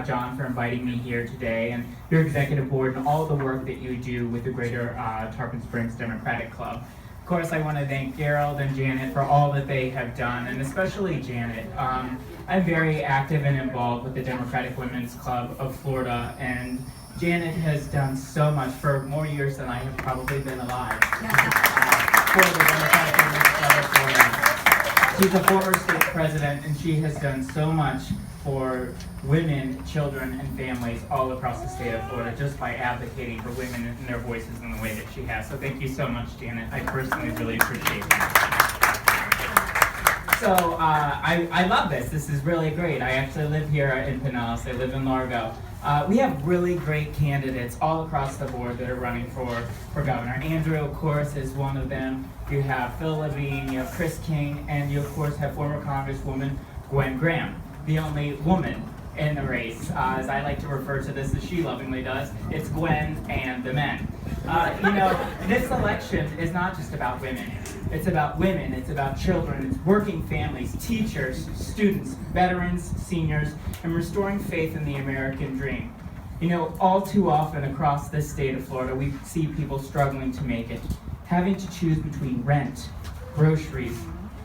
John, for inviting me here today, and your executive board and all the work that you do with the Greater Tarpon Springs Democratic Club. Of course, I want to thank Gerald and Janet for all that they have done, and especially Janet. I'm very active and involved with the Democratic Women's Club of Florida, and Janet has done so much for more years than I have probably been alive for the Democratic Women's Club of Florida. She's a former state president, and she has done so much for women, children, and families all across the state of Florida just by advocating for women and their voices in the way that she has. So thank you so much, Janet. I personally really appreciate that. So I love this. This is really great. I actually live here in Pinellas. I live in Largo. We have really great candidates all across the board that are running for governor. Andrew, of course, is one of them. You have Phil Levine, you have Chris King, and you, of course, have former Congresswoman Gwen Graham, the only woman in the race. As I like to refer to this, as she lovingly does, it's Gwen and the men. This election is not just about women. It's about women, it's about children, it's working families, teachers, students, veterans, seniors, and restoring faith in the American dream. All too often across this state of Florida, we see people struggling to make it, having to choose between rent, groceries,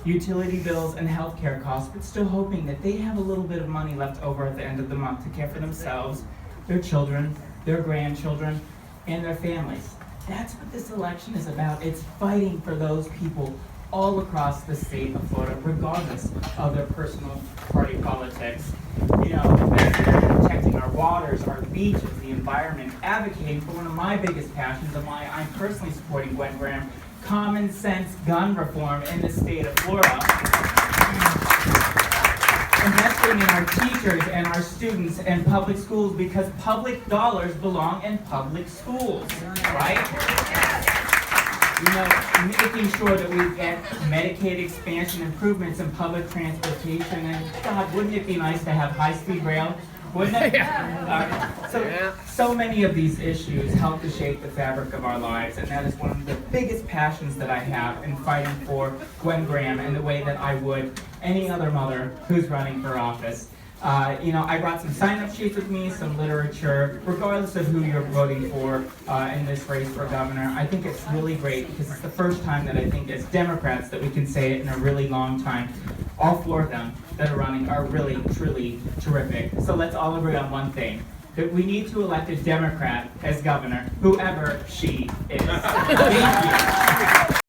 utility bills, and healthcare costs, but still hoping that they have a little bit of money left over at the end of the month to care for themselves, their children, their grandchildren, and their families. That's what this election is about. It's fighting for those people all across the state of Florida, regardless of their personal party politics. Protecting our waters, our beaches, the environment, advocating for one of my biggest passions and why I'm personally supporting Gwen Graham, common sense gun reform in the state of Florida. Investing in our teachers and our students and public schools, because public dollars belong in public schools, right? Making sure that we get Medicaid expansion, improvements in public transportation, and God, wouldn't it be nice to have high-speed rail? Wouldn't it? So many of these issues help to shape the fabric of our lives, and that is one of the biggest passions that I have in fighting for Gwen Graham in the way that I would any other mother who's running for office. I brought some sign-up sheets with me, some literature, regardless of who you're voting for in this race for governor. I think it's really great because it's the first time that I think as Democrats that we can say it in a really long time. All four of them that are running are really, truly terrific. So let's all agree on one thing, that we need to elect a Democrat as governor, whoever she is. Thank you.